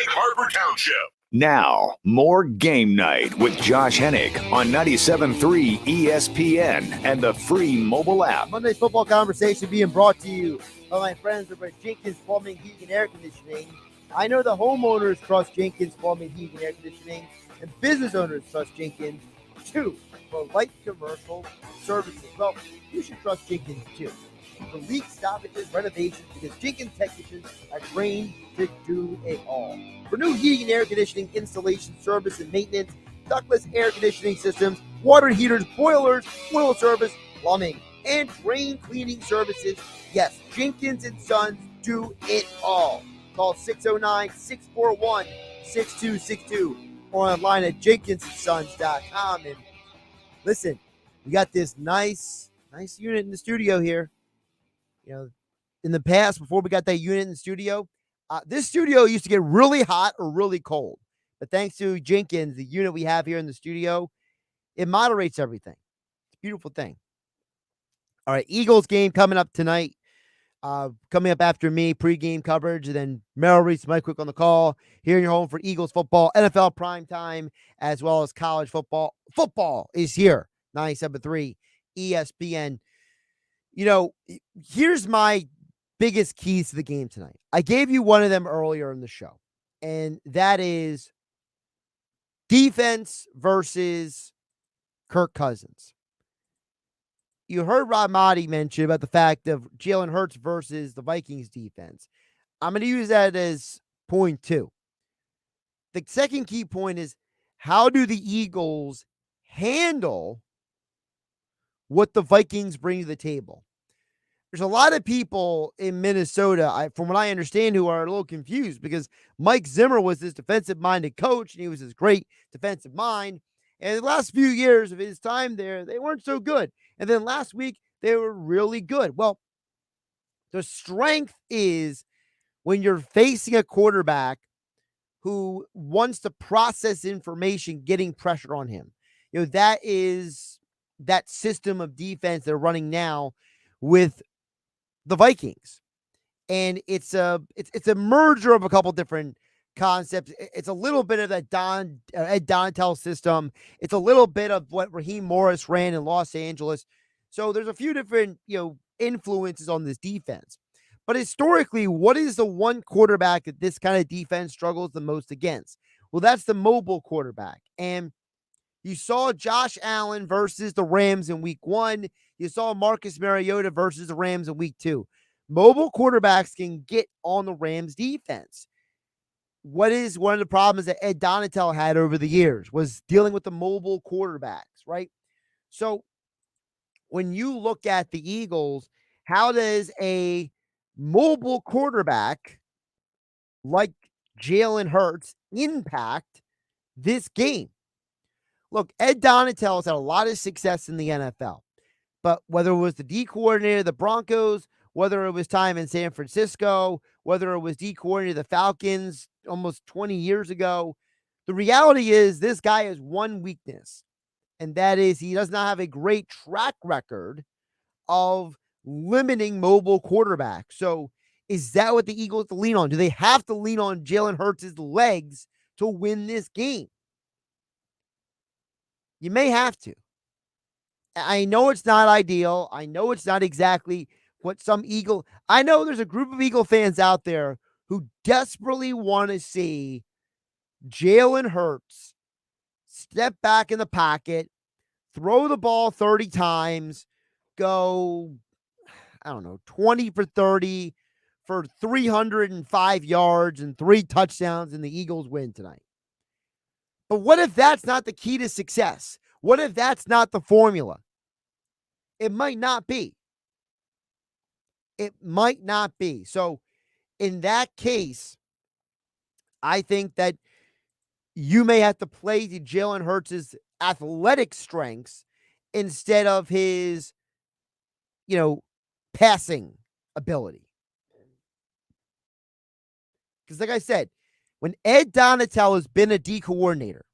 Egg Harbor Township. Now, more Game Night with Josh Hennig on 97.3 ESPN and the free mobile app. Monday's football conversation being brought to you by my friends over at Jenkins Plumbing, Heating, and Air Conditioning. I know the homeowners trust Jenkins Plumbing, Heating, and Air Conditioning, and business owners trust Jenkins too for light commercial services. Well, you should trust Jenkins too for leak stoppages, renovations, because Jenkins technicians are trained to do it all. For new heating and air conditioning installation, service, and maintenance, ductless air conditioning systems, water heaters, boilers, oil service, plumbing, and drain cleaning services. Yes, Jenkins & Sons do it all. Call 609-641-6262 or online at jenkinsandsons.com. And listen, we got this nice unit in the studio here. You know, in the past, before we got that unit in the studio, this studio used to get really hot or really cold. But thanks to Jenkins, the unit we have here in the studio, it moderates everything. It's a beautiful thing. All right, Eagles game coming up tonight. Coming up after me, pregame coverage, and then Merrill Reese, Mike Quick on the call. Here in your home for Eagles football, NFL primetime, as well as college football. Football is here, 97.3 ESPN. You know, here's my biggest keys to the game tonight. I gave you one of them earlier in the show, and that is defense versus Kirk Cousins. You heard Rob Maaddi mention about the fact of Jalen Hurts versus the Vikings defense. I'm going to use that as point 2. The second key point is, how do the Eagles handle what the Vikings bring to the table? There's a lot of people in Minnesota, from what I understand, who are a little confused because Mike Zimmer was this defensive-minded coach, and he was this great defensive mind. And the last few years of his time there, they weren't so good. And then last week, they were really good. Well, the strength is when you're facing a quarterback who wants to process information, getting pressure on him. You know, that is that system of defense they're running now with the Vikings. And it's a merger of a couple different concepts. It's a little bit of that Ed Donatel system. It's a little bit of what Raheem Morris ran in Los Angeles. So there's a few different, influences on this defense. But historically, what is the one quarterback that this kind of defense struggles the most against? Well, that's the mobile quarterback. And you saw Josh Allen versus the Rams in week 1. You saw Marcus Mariota versus the Rams in week 2. Mobile quarterbacks can get on the Rams defense. What is one of the problems that Ed Donatel had over the years was dealing with the mobile quarterbacks, right? So when you look at the Eagles, how does a mobile quarterback like Jalen Hurts impact this game? Look, Ed Donatell has had a lot of success in the NFL, but whether it was the D coordinator of the Broncos, whether it was time in San Francisco, whether it was D coordinator of the Falcons almost 20 years ago, the reality is this guy has one weakness, and that is he does not have a great track record of limiting mobile quarterbacks. So is that what the Eagles have to lean on? Do they have to lean on Jalen Hurts' legs to win this game? You may have to. I know it's not ideal. I know it's not exactly what I know there's a group of Eagle fans out there who desperately want to see Jalen Hurts step back in the pocket, throw the ball 30 times, go, 20 for 30 for 305 yards and 3 touchdowns, and the Eagles win tonight. But what if that's not the key to success? What if that's not the formula? It might not be. It might not be. So in that case, I think that you may have to play to Jalen Hurts' athletic strengths instead of his, passing ability. Because like I said, when Ed Donatell has been a D coordinator,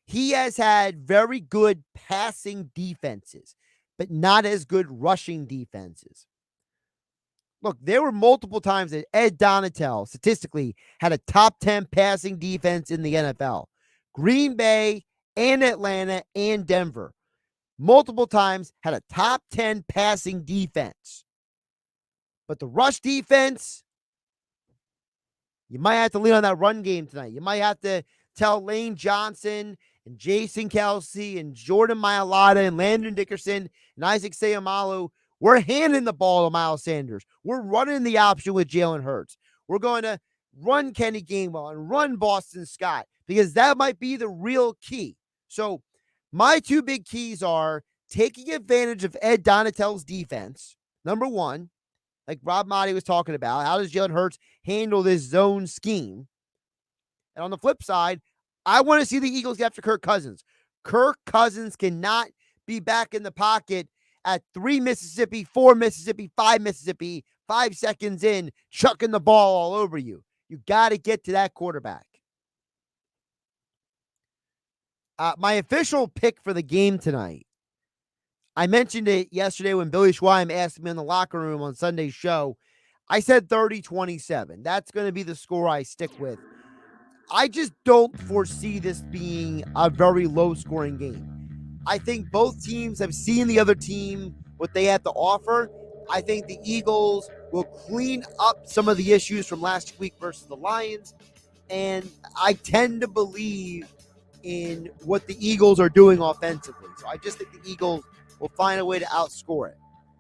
he has had very good passing defenses, but not as good rushing defenses. Look, there were multiple times that Ed Donatell statistically had a top 10 passing defense in the NFL. Green Bay and Atlanta and Denver, multiple times had a top 10 passing defense. But the rush defense, you might have to lean on that run game tonight. You might have to tell Lane Johnson and Jason Kelsey and Jordan Mailata and Landon Dickerson and Isaac Seumalo, we're handing the ball to Miles Sanders. We're running the option with Jalen Hurts. We're going to run Kenny Gainwell and run Boston Scott because that might be the real key. So my two big keys are taking advantage of Ed Donatell's defense. Number one, like Rob Maaddi was talking about, how does Jalen Hurts handle this zone scheme? And on the flip side, I want to see the Eagles get after Kirk Cousins. Kirk Cousins cannot be back in the pocket at 3 Mississippi, 4 Mississippi, 5 Mississippi, 5 seconds in, chucking the ball all over you. You got to get to that quarterback. My official pick for the game tonight, I mentioned it yesterday when Billy Schweim asked me in the locker room on Sunday's show. I said 30-27. That's going to be the score I stick with. I just don't foresee this being a very low-scoring game. I think both teams have seen the other team, what they have to offer. I think the Eagles will clean up some of the issues from last week versus the Lions. And I tend to believe in what the Eagles are doing offensively. So I just think the Eagles will find a way to outscore it.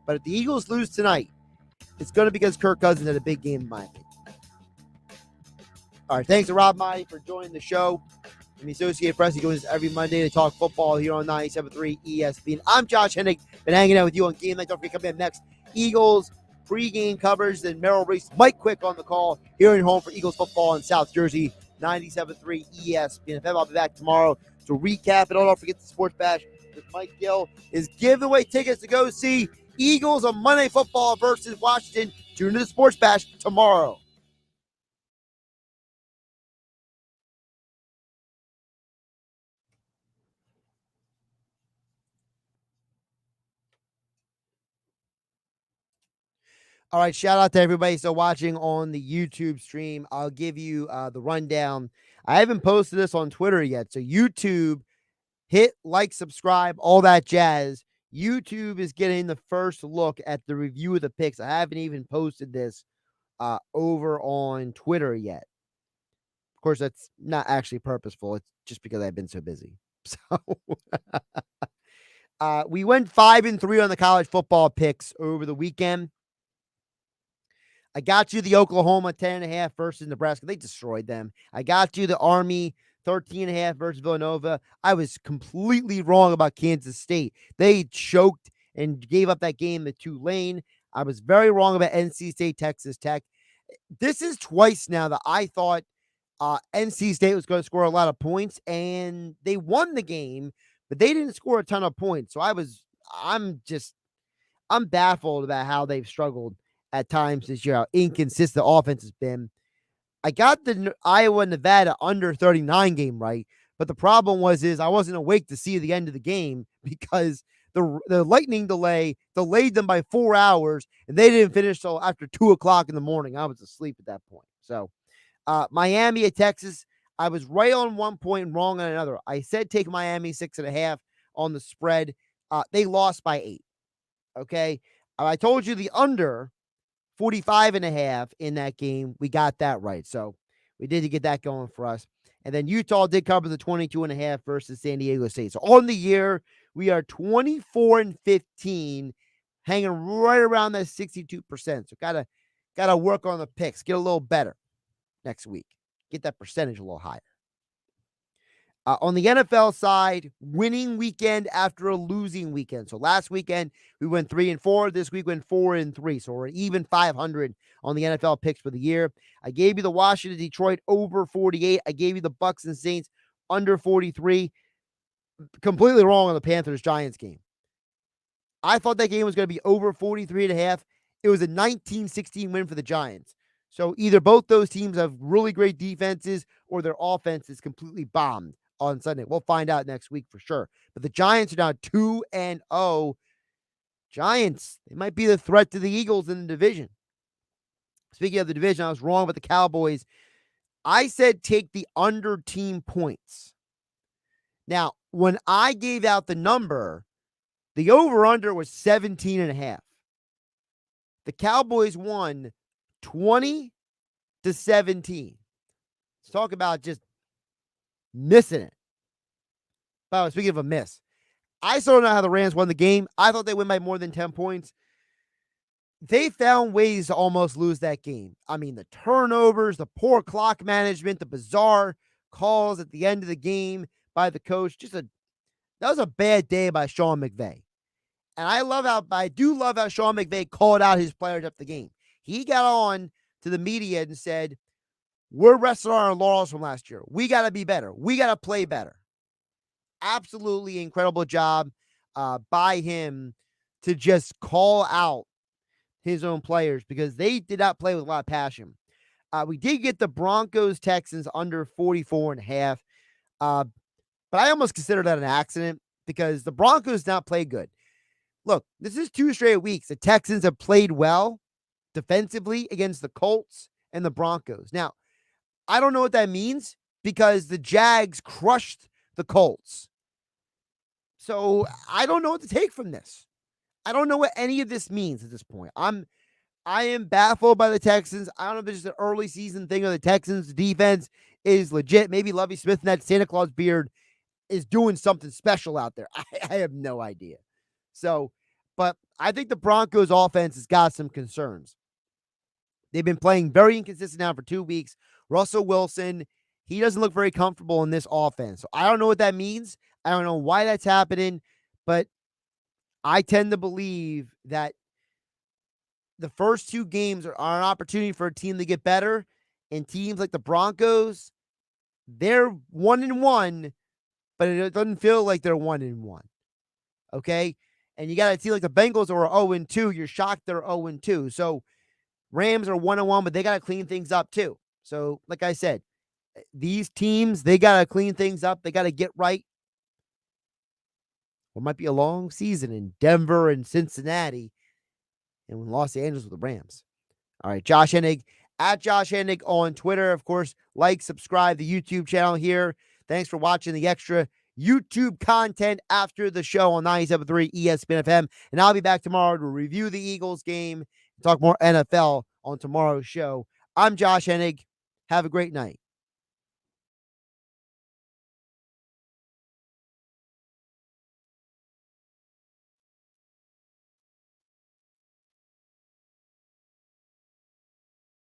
But if the Eagles lose tonight, it's going to be because Kirk Cousins had a big game in my opinion. All right, thanks to Rob Maaddi for joining the show. I'm the Associated Press. He joins us every Monday to talk football here on 97.3 ESPN. I'm Josh Hennig. Been hanging out with you on Game Night. Don't forget, coming up next, Eagles pregame coverage. Then Merrill Reese, Mike Quick on the call here at home for Eagles football in South Jersey, 97.3 ESPN. I'll be back tomorrow to recap it all. Don't forget the Sports Bash with Mike Gill is giving away tickets to go see Eagles on Monday Football versus Washington. Tune into the Sports Bash tomorrow. All right, shout out to everybody still watching on the YouTube stream. I'll give you the rundown. I haven't posted this on Twitter yet, so YouTube, hit like, subscribe, all that jazz. YouTube is getting the first look at the review of the picks. I haven't even posted this over on Twitter yet. Of course, that's not actually purposeful. It's just because I've been so busy. So we went 5-3 on the college football picks over the weekend. I got you the Oklahoma 10.5 versus Nebraska. They destroyed them. I got you the Army 13.5 versus Villanova. I was completely wrong about Kansas State. They choked and gave up that game to Tulane. I was very wrong about NC State, Texas Tech. This is twice now that I thought NC State was going to score a lot of points, and they won the game, but they didn't score a ton of points. So I'm baffled about how they've struggled at times this year, how inconsistent the offense has been. I got the Iowa-Nevada under 39 game right, but the problem is I wasn't awake to see the end of the game because the lightning delay delayed them by 4 hours, and they didn't finish till after 2 o'clock in the morning. I was asleep at that point. So Miami at Texas, I was right on one point and wrong on another. I said take Miami 6.5 on the spread. They lost by 8. Okay. I told you the under 45.5 in that game. We got that right. So we did get that going for us. And then Utah did cover the 22.5 versus San Diego State. So on the year, we are 24-15, hanging right around that 62%. So gotta work on the picks, get a little better next week, get that percentage a little higher. On the NFL side, winning weekend after a losing weekend. So last weekend we went 3-4. This week went 4-3. So we're even 500 on the NFL picks for the year. I gave you the Washington Detroit over 48. I gave you the Bucks and Saints under 43. Completely wrong on the Panthers Giants game. I thought that game was going to be over 43.5. It was a 19-16 win for the Giants. So either both those teams have really great defenses or their offense is completely bombed on Sunday. We'll find out next week for sure. But the Giants are now 2-0. Giants, they might be the threat to the Eagles in the division. Speaking of the division, I was wrong with the Cowboys. I said take the under team points. Now, when I gave out the number, the over-under was 17.5. The Cowboys won 20-17. Let's talk about just missing it. By the way, speaking of a miss, I still don't know how the Rams won the game. I thought they win by more than 10 points. They found ways to almost lose that game. I mean, the turnovers, the poor clock management, the bizarre calls at the end of the game by the coach. That was a bad day by Sean McVay. And I do love how Sean McVay called out his players after the game. He got on to the media and said, we're resting on our laurels from last year. We got to be better. We got to play better. Absolutely incredible job by him to just call out his own players because they did not play with a lot of passion. We did get the Broncos-Texans under 44.5. But I almost consider that an accident because the Broncos not play good. Look, this is 2 straight weeks. The Texans have played well defensively against the Colts and the Broncos. Now, I don't know what that means because the Jags crushed the Colts. So I don't know what to take from this. I don't know what any of this means at this point. I am baffled by the Texans. I don't know if it's just an early season thing or the Texans defense is legit. Maybe Lovie Smith and that Santa Claus beard is doing something special out there. I have no idea. So, but I think the Broncos offense has got some concerns. They've been playing very inconsistent now for 2 weeks. Russell Wilson, he doesn't look very comfortable in this offense. So I don't know what that means. I don't know why that's happening, but I tend to believe that the first 2 games are an opportunity for a team to get better. And teams like the Broncos, they're 1-1, but it doesn't feel like they're 1-1. Okay? And you got to see like the Bengals are 0-2. You're shocked they're 0-2. So Rams are 1-1, but they got to clean things up too. So, like I said, these teams, they got to clean things up. They got to get right. It might be a long season in Denver and Cincinnati and Los Angeles with the Rams. All right, Josh Hennig, at Josh Hennig on Twitter. Of course, like, subscribe the YouTube channel here. Thanks for watching the extra YouTube content after the show on 97.3 ESPN FM. And I'll be back tomorrow to review the Eagles game and talk more NFL on tomorrow's show. I'm Josh Hennig. Have a great night.